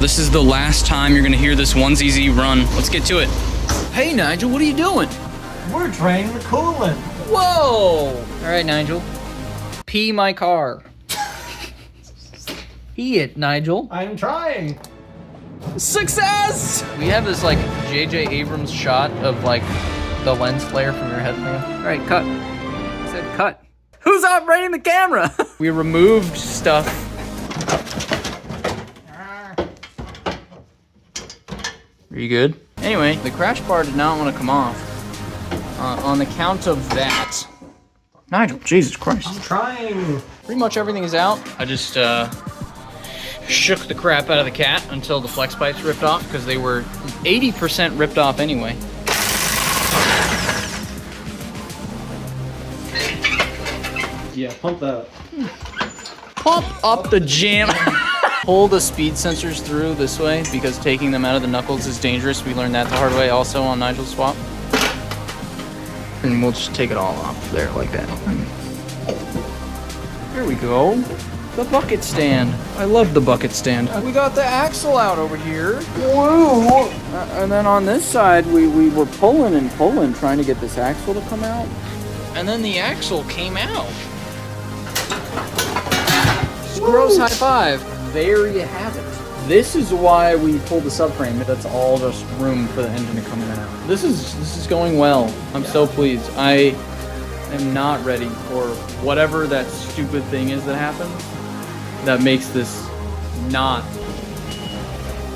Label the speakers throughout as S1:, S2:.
S1: This is the last time you're gonna hear this 1ZZ run. Let's get to it. Hey Nigel, what are you doing?
S2: We're draining the coolant.
S1: Whoa! All right, Nigel. Pee my car. Pee it, Nigel.
S2: I'm trying.
S1: Success! We have this like J.J. Abrams shot of like the lens flare from your headlamp. All right, cut. I said cut. Who's operating the camera? We removed stuff. Are you good? Anyway, the crash bar did not want to come off. On the count of that. Nigel, Jesus Christ.
S2: I'm trying.
S1: Pretty much everything is out. I just shook the crap out of the cat until the flex pipes ripped off because they were 80% ripped off anyway.
S2: Yeah, pump that.
S1: Pump up the jam. Pull the speed sensors through this way because taking them out of the knuckles is dangerous. We learned that the hard way also on Nigel's swap. And we'll just take it all off there like that. There we go. The bucket stand. I love the bucket stand. We got the axle out over here. Woo! And then on this side, we were pulling and pulling, trying to get this axle to come out. And then the axle came out. Gross high five. There you have it. This is why we pulled the subframe. That's all just room for the engine to come in and out. This is going well. I'm so pleased. I am not ready for whatever that stupid thing is that happens that makes this not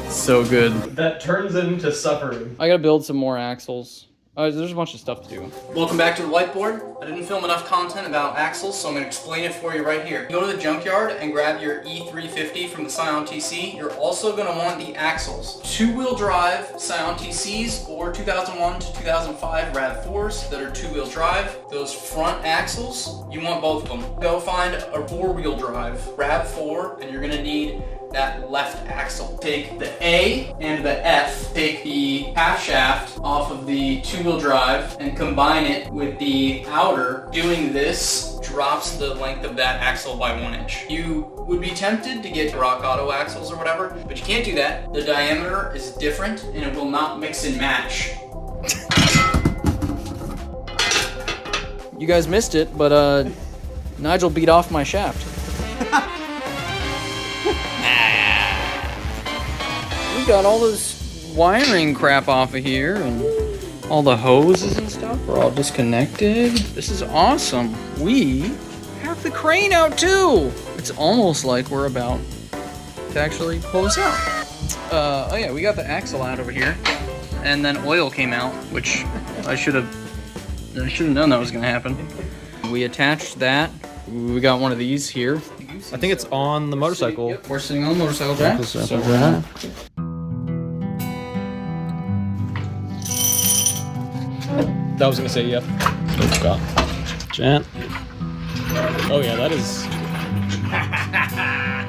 S1: so good.
S2: That turns into suffering.
S1: I gotta build some more axles. There's a bunch of stuff to do. Welcome back to the whiteboard. I didn't film enough content about axles, so I'm gonna explain it for you right here. Go to the junkyard and grab your E350 from the Scion TC. You're also gonna want the axles. Two-wheel drive Scion TCs or 2001 to 2005 RAV4s that are two-wheel drive. Those front axles, you want both of them. Go find a four-wheel drive RAV4 and you're gonna need that left axle. Take the A and the F, take the half shaft off of the two-wheel drive and combine it with the outer. Doing this drops the length of that axle by 1 inch. You would be tempted to get Rock Auto axles or whatever, but you can't do that. The diameter is different and it will not mix and match. You guys missed it, but Nigel beat off my shaft. We got all this wiring crap off of here and all the hoses and stuff are all disconnected. This is awesome. We have the crane out too. It's almost like we're about to actually pull this out. Oh yeah, we got the axle out over here and then oil came out, which I should have known that was gonna happen. We attached that. We got one of these here.
S2: I think it's on the motorcycle.
S1: Yep, we're sitting on the motorcycle jack.
S2: That was gonna say yep. Oh god. Jan. Oh yeah, that is.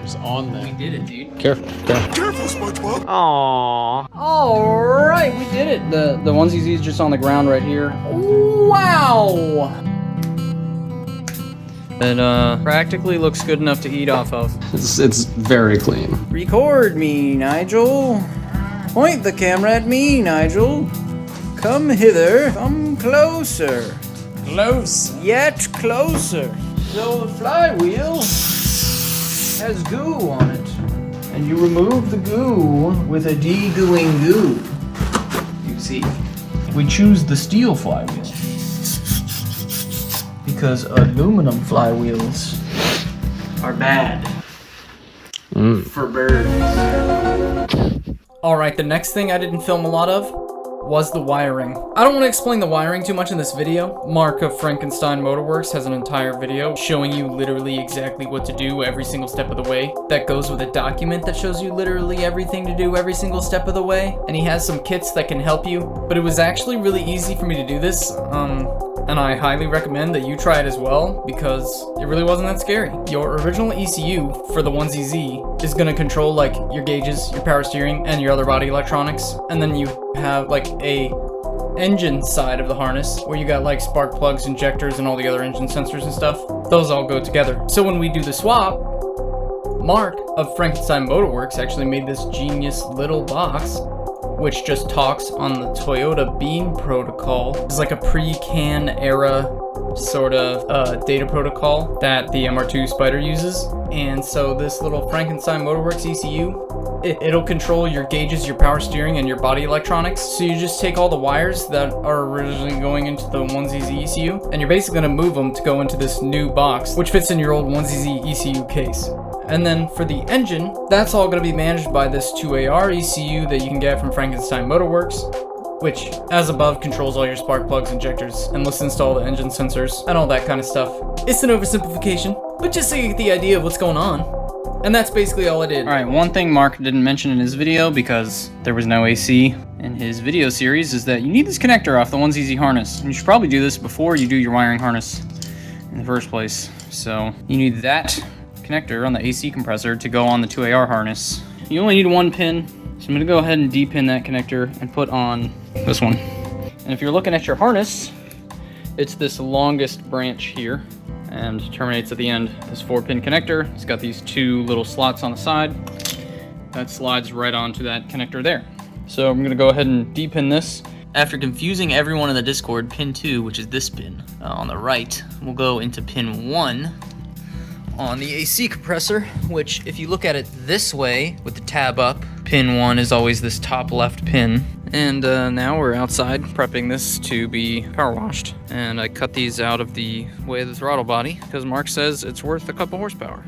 S2: It's on there.
S1: We did it, dude.
S2: Careful.
S3: Careful, SpongeBob.
S1: Aww. All right, we did it. The 1ZZ is just on the ground right here. Wow. It practically looks good enough to eat off of.
S2: It's very clean.
S1: Record me, Nigel. Point the camera at me, Nigel. Come hither. Come closer.
S2: Close.
S1: Yet closer. So the flywheel has goo on it. And you remove the goo with a de-gooing goo. You see? We choose the steel flywheel. Because aluminum flywheels are bad for birds. Alright, the next thing I didn't film a lot of was the wiring. I don't want to explain the wiring too much in this video. Mark of Frankenstein Motorworks has an entire video showing you literally exactly what to do every single step of the way. That goes with a document that shows you literally everything to do every single step of the way. And he has some kits that can help you. But it was actually really easy for me to do this. And I highly recommend that you try it as well because it really wasn't that scary. Your original ECU for the 1ZZ is gonna control like your gauges, your power steering, and your other body electronics. And then you have like a engine side of the harness where you got like spark plugs, injectors, and all the other engine sensors and stuff. Those all go together. So when we do the swap, Mark of Frankenstein Motorworks actually made this genius little box which just talks on the Toyota Beam protocol. It's like a pre-CAN era sort of data protocol that the MR2 Spyder uses. And so this little Frankenstein Motorworks ECU, it'll control your gauges, your power steering, and your body electronics. So you just take all the wires that are originally going into the 1ZZ ECU, and you're basically gonna move them to go into this new box, which fits in your old 1ZZ ECU case. And then for the engine, that's all going to be managed by this 2AR ECU that you can get from Frankenstein Motorworks, which, as above, controls all your spark plugs, injectors, and listens to all the engine sensors, and all that kind of stuff. It's an oversimplification, but just so you get the idea of what's going on. And that's basically all I did. Alright, one thing Mark didn't mention in his video, because there was no AC in his video series, is that you need this connector off the 1ZZ harness. And you should probably do this before you do your wiring harness in the first place. So, you need that connector on the AC compressor to go on the 2AR harness. You only need one pin, so I'm gonna go ahead and D-pin that connector and put on this one. And if you're looking at your harness, it's this longest branch here and terminates at the end. This 4-pin connector, it's got these 2 little slots on the side. That slides right onto that connector there. So I'm gonna go ahead and D-pin this. After confusing everyone in the Discord, pin 2, which is this pin on the right, will go into pin 1 on the AC compressor, which if you look at it this way with the tab up, pin 1 is always this top left pin. And now we're outside prepping this to be power washed. And I cut these out of the way of the throttle body because Mark says it's worth a couple horsepower.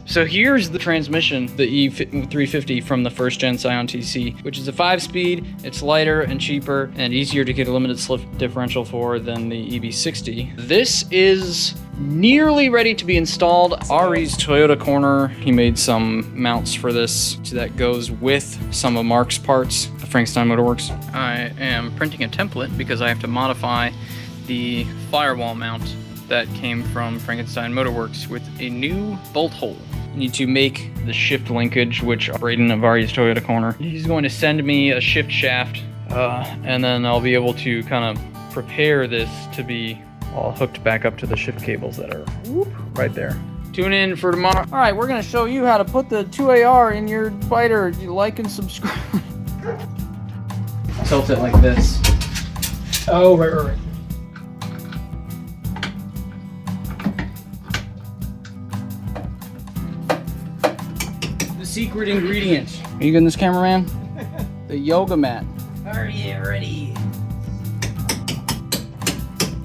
S1: So here's the transmission, the E350 from the first gen Scion TC, which is a 5-speed. It's lighter and cheaper and easier to get a limited slip differential for than the EB60. This is nearly ready to be installed. Ari's Toyota Corner, he made some mounts for this that goes with some of Mark's parts, the Frankenstein Motorworks. I am printing a template because I have to modify the firewall mount that came from Frankenstein Motorworks with a new bolt hole. You need to make the shift linkage, which Braden of Ari's Toyota Corner, he's going to send me a shift shaft, and then I'll be able to kind of prepare this to be all hooked back up to the shift cables that are right there. Tune in for tomorrow. All right, we're gonna show you how to put the 2AR in your Spyder. You like and subscribe. Tilt it like this.
S2: Oh, right.
S1: Secret ingredient. Are you getting this, cameraman? The yoga mat.
S3: Are you ready?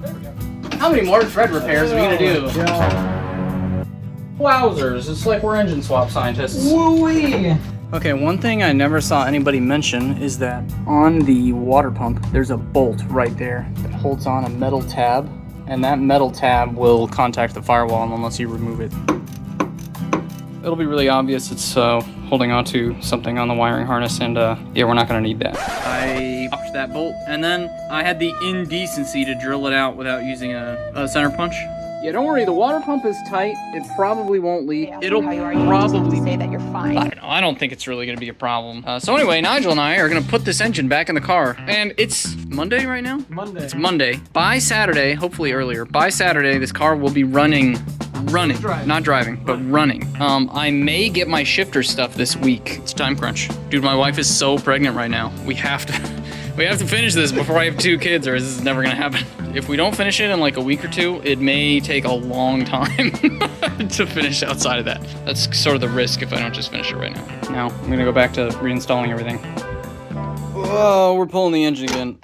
S1: There we go. How many more thread repairs are we gonna do? Wowzers, it's like we're engine swap scientists.
S3: Woo-wee!
S1: Okay, one thing I never saw anybody mention is that on the water pump, there's a bolt right there that holds on a metal tab, and that metal tab will contact the firewall unless you remove it. It'll be really obvious it's holding onto something on the wiring harness, and yeah, we're not gonna need that. I popped that bolt, and then I had the indecency to drill it out without using a center punch. Yeah, don't worry, the water pump is tight. It probably won't leak. It'll probably
S3: say that you're fine.
S1: I don't think it's really gonna be a problem. So anyway, Nigel and I are gonna put this engine back in the car, and it's Monday right now?
S2: Monday.
S1: It's Monday. By Saturday, hopefully earlier, by Saturday, this car will be running, not driving, but running. I may get my shifter stuff this week. It's time crunch. Dude, my wife is so pregnant right now. We have to finish this before I have 2 kids, or this is never gonna happen. If we don't finish it in like a week or 2, it may take a long time to finish outside of that. That's sort of the risk if I don't just finish it right now. Now, I'm gonna go back to reinstalling everything. Oh, we're pulling the engine again.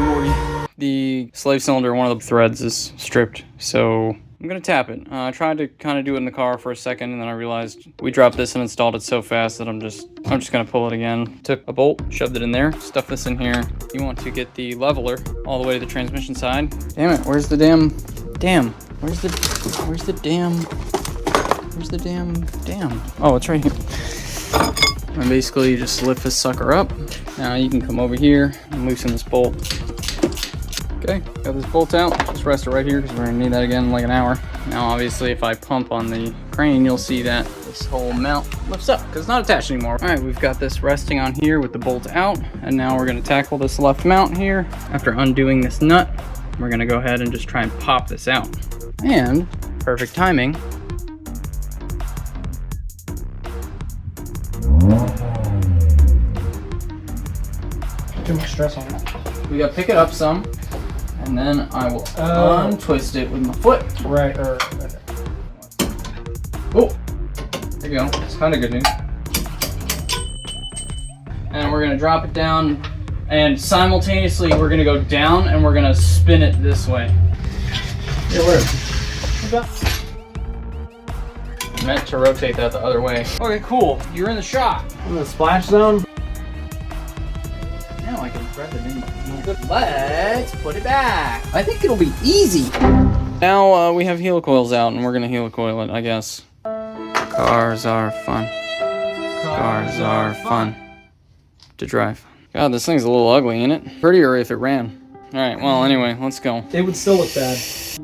S1: Morty. The slave cylinder, one of the threads is stripped, so I'm gonna tap it. I tried to kind of do it in the car for a second, and then I realized we dropped this and installed it so fast that I'm just gonna pull it again. Took a bolt, shoved it in there, stuff this in here. You want to get the leveler all the way to the transmission side. Damn it, where's the damn? Where's the damn? Oh, it's right here. And basically you just lift this sucker up. Now you can come over here and loosen this bolt. Okay, got this bolt out. Just rest it right here because we're gonna need that again in like an hour. Now obviously if I pump on the crane, you'll see that this whole mount lifts up because it's not attached anymore. All right, we've got this resting on here with the bolt out, and now we're gonna tackle this left mount here. After undoing this nut, we're gonna go ahead and just try and pop this out. And perfect timing.
S3: Too much stress on it.
S1: We gotta pick it up some, and then I will untwist it with my foot.
S3: Right,
S1: Oh, there you go. It's kind of good news. And we're gonna drop it down, and simultaneously we're gonna go down and we're gonna spin it this way.
S3: Yeah, where?
S1: Meant to rotate that the other way. Okay, cool. You're in the shot.
S3: In the splash zone?
S1: Now I can thread it in. Let's put it back. I think it'll be easy. Now we have helicoils out, and we're gonna helicoil it, I guess. Cars are fun. Cars are fun to drive. God, this thing's a little ugly, ain't it? Prettier if it ran. All right, well, anyway, let's go.
S3: It would still look bad.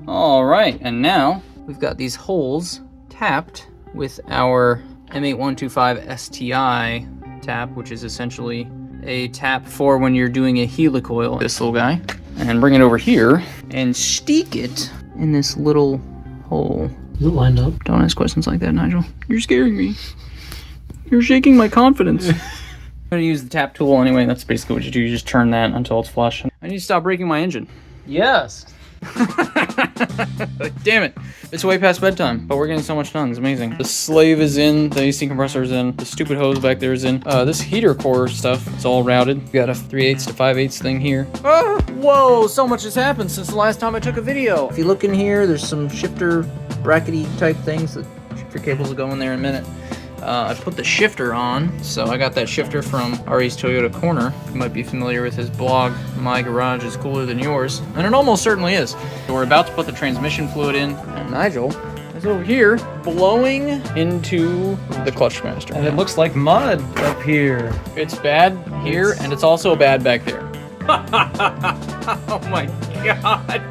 S1: All right, and now we've got these holes tapped with our M8125 STI tap, which is essentially a tap for when you're doing a helicoil. This little guy. And bring it over here and stick it in this little hole.
S3: Is it lined up?
S1: Don't ask questions like that, Nigel. You're scaring me. You're shaking my confidence. I'm gonna use the tap tool anyway. That's basically what you do. You just turn that until it's flush. I need to stop breaking my engine.
S3: Yes.
S1: Damn it. It's way past bedtime, but we're getting so much done. It's amazing. The slave is in, the AC compressor is in, the stupid hose back there is in. This heater core stuff, it's all routed. We got a 3/8 to 5/8 thing here. Whoa, so much has happened since the last time I took a video. If you look in here, there's some shifter brackety type things. The shifter cables will go in there in a minute. I put the shifter on, so I got that shifter from Ari's Toyota Corner. You might be familiar with his blog, My Garage is Cooler Than Yours, and it almost certainly is. So we're about to put the transmission fluid in, and Nigel is over here blowing into the clutch master.
S3: And it looks like mud up here.
S1: It's bad here, and it's also bad back there. Oh my god.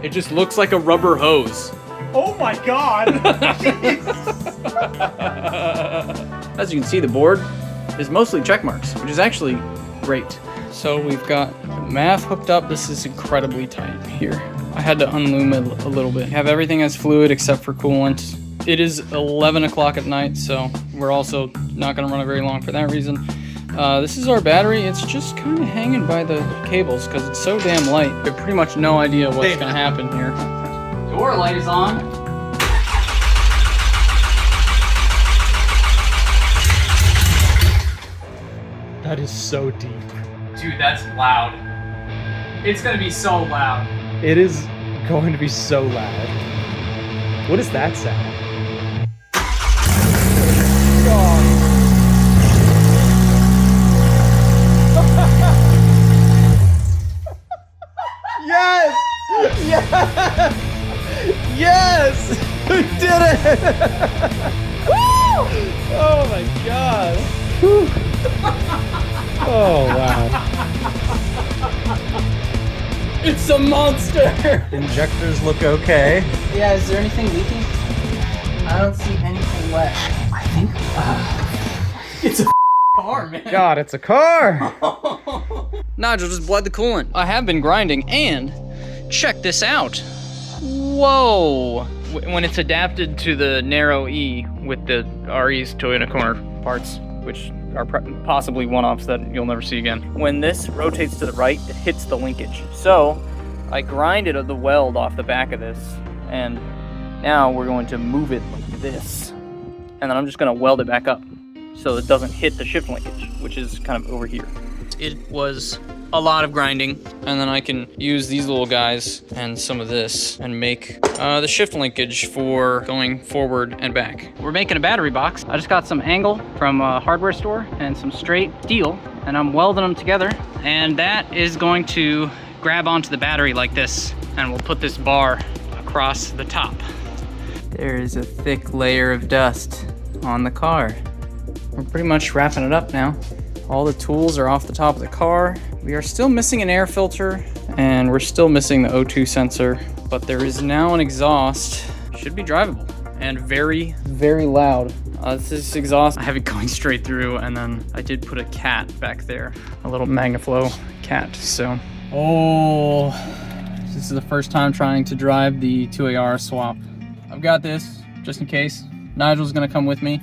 S1: It just looks like a rubber hose.
S3: Oh my god!
S1: As you can see, the board is mostly check marks, which is actually great. So we've got the MAF hooked up. This is incredibly tight here. I had to unloom it a little bit. Have everything as fluid except for coolant. It is 11 o'clock at night, so we're also not gonna run it very long for that reason. This is our battery. It's just kind of hanging by the cables because it's so damn light. I have pretty much no idea what's gonna happen here. Door light is on.
S3: That is so deep.
S1: Dude, that's loud. It's gonna be so loud.
S3: It is going to be so loud. What is that sound? Yes! Yes! Yes! We did it! Woo! Oh my god! Whew. Oh wow!
S1: It's a monster!
S3: Injectors look okay.
S1: Yeah, is there anything leaking? I don't see anything left. I think it's a car, man.
S3: God, it's a car!
S1: Nigel just bled the coolant. I have been grinding, and check this out. Whoa! When it's adapted to the narrow E with the Ari's Toyota Corner parts, which are possibly one-offs that you'll never see again. When this rotates to the right, it hits the linkage. So I grinded the weld off the back of this, and now we're going to move it like this. And then I'm just gonna weld it back up so it doesn't hit the shift linkage, which is kind of over here. It was a lot of grinding, and then I can use these little guys and some of this and make the shift linkage for going forward and back. We're making a battery box. I just got some angle from a hardware store and some straight steel, and I'm welding them together, and that is going to grab onto the battery like this, and we'll put this bar across the top. There is a thick layer of dust on the car. We're pretty much wrapping it up now. All the tools are off the top of the car. We are still missing an air filter, and we're still missing the O2 sensor, but there is now an exhaust. Should be drivable and very, very loud. This exhaust, I have it going straight through, and then I did put a cat back there, a little MagnaFlow cat, so.
S3: Oh,
S1: This is the first time trying to drive the 2AR swap. I've got this, just in case. Nigel's gonna come with me.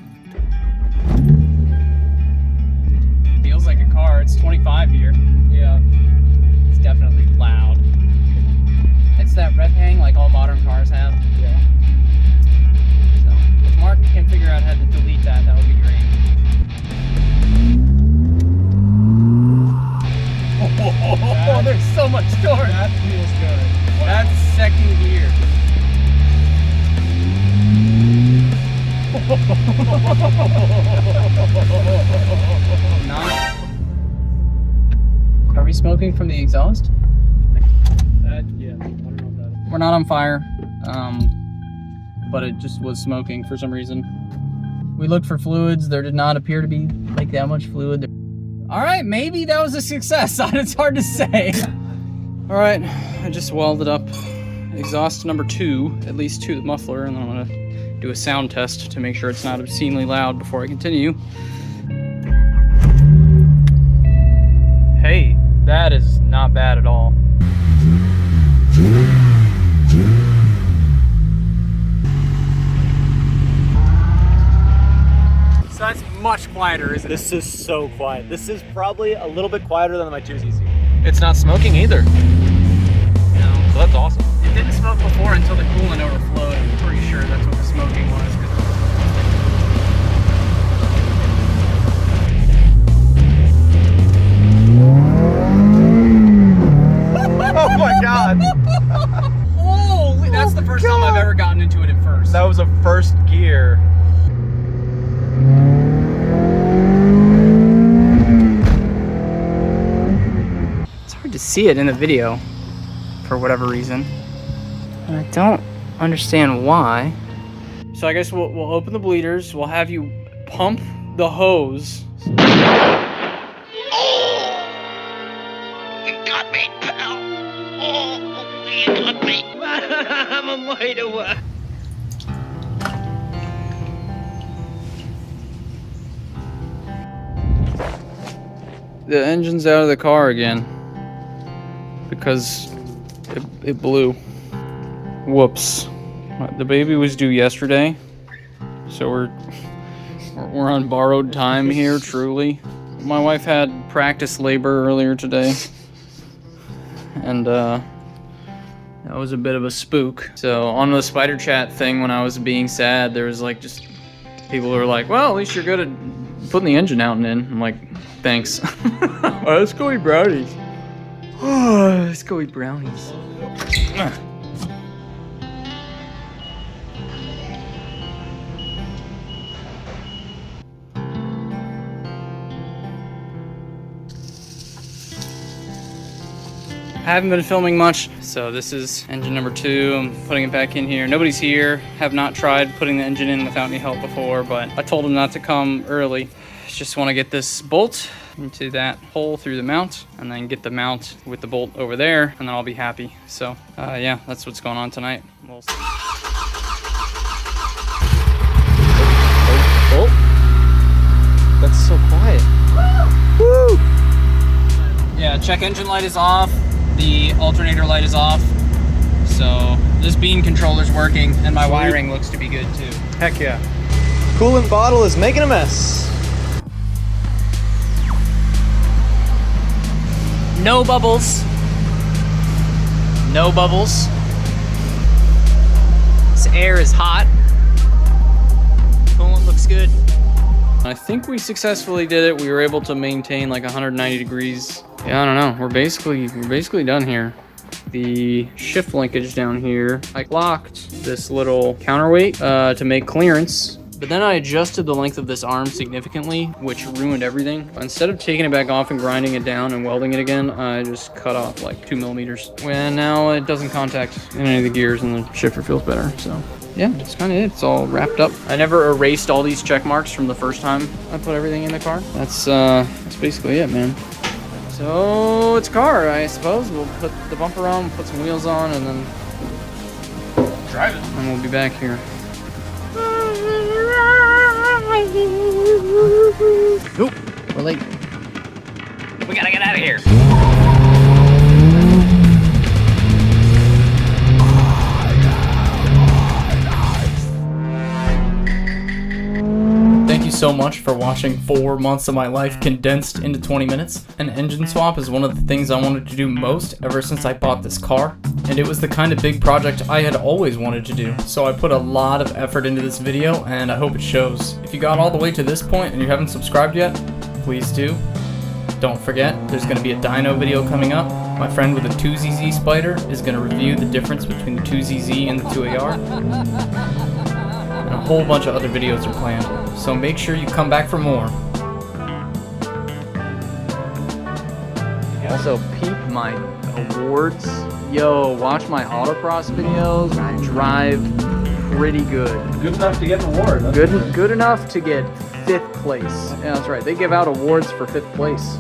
S1: Feels like a car, it's 25 here. Yeah. It's definitely loud. It's that red hang like all modern cars have. Yeah. So, if Mark can figure out how to delete that, that would be great. Oh, there's so much torque.
S3: That feels good.
S1: That's second gear. Are we smoking from the exhaust?
S2: Yeah, I don't know if that.
S1: We're not on fire, but it just was smoking for some reason. We looked for fluids. There did not appear to be like that much fluid. All right, maybe that was a success. It's hard to say. All right, I just welded up exhaust number 2, at least to the muffler, and then I'm gonna do a sound test to make sure it's not obscenely loud before I continue. Hey, that is not bad at all. So that's much quieter, isn't it?
S3: This is so quiet. This is probably a little bit quieter than my 2ZZ.
S2: It's not smoking either.
S1: No.
S2: So that's awesome.
S1: It didn't smoke before until the coolant overflowed. I'm pretty sure that's what the smoking was.
S3: Oh my god!
S1: Holy! That's the first time I've ever gotten into it at first.
S3: That was a first gear.
S1: It's hard to see it in the video for whatever reason. And I don't understand why. So I guess we'll open the bleeders. We'll have you pump the hose.
S4: You got me, pal. Oh, you got me. I'm a wide away.
S1: The engine's out of the car again because it blew. Whoops. The baby was due yesterday, so we're on borrowed time here, truly. My wife had practice labor earlier today, and that was a bit of a spook. So on the Spyder chat thing, when I was being sad, there was like just people who were like, well, at least you're good at putting the engine out and in. I'm like, thanks. Oh, let's go eat brownies. Oh, let's go eat brownies. I haven't been filming much, so this is engine number 2. I'm putting it back in here. Nobody's here. Have not tried putting the engine in without any help before, but I told him not to come early. Just want to get this bolt into that hole through the mount, and then get the mount with the bolt over there, and then I'll be happy. So yeah, that's what's going on tonight. We'll see.
S3: Oh, that's so quiet. Woo!
S1: Yeah, check engine light is off. The alternator light is off. So this bean controller's working, and my wiring looks to be good too.
S3: Heck yeah. Coolant bottle is making a mess.
S1: No bubbles. No bubbles. This air is hot. Coolant looks good. I think we successfully did it. We were able to maintain like 190 degrees. Yeah, I don't know. We're basically done here. The shift linkage down here, I locked this little counterweight to make clearance. But then I adjusted the length of this arm significantly, which ruined everything. Instead of taking it back off and grinding it down and welding it again, I just cut off like 2 millimeters. And now it doesn't contact any of the gears and the shifter feels better, so. Yeah, that's kind of it. It's all wrapped up. I never erased all these check marks from the first time I put everything in the car. That's basically it, man. So it's a car, I suppose. We'll put the bumper on, put some wheels on, and then drive it. And we'll be back here. Nope, we're late. We gotta get out of here. you so much for watching 4 months of my life condensed into 20 minutes. An engine swap is one of the things I wanted to do most ever since I bought this car, and it was the kind of big project I had always wanted to do. So I put a lot of effort into this video, and I hope it shows. If you got all the way to this point and you haven't subscribed yet, please do. Don't forget, there's going to be a dyno video coming up. My friend with a 2ZZ Spyder is going to review the difference between the 2ZZ and the 2AR. And a whole bunch of other videos are planned, so make sure you come back for more. Also, peep my awards. Yo, watch my autocross videos. I drive pretty good.
S3: Good enough to get an award.
S1: Good enough to get 5th place. Yeah, that's right. They give out awards for 5th place.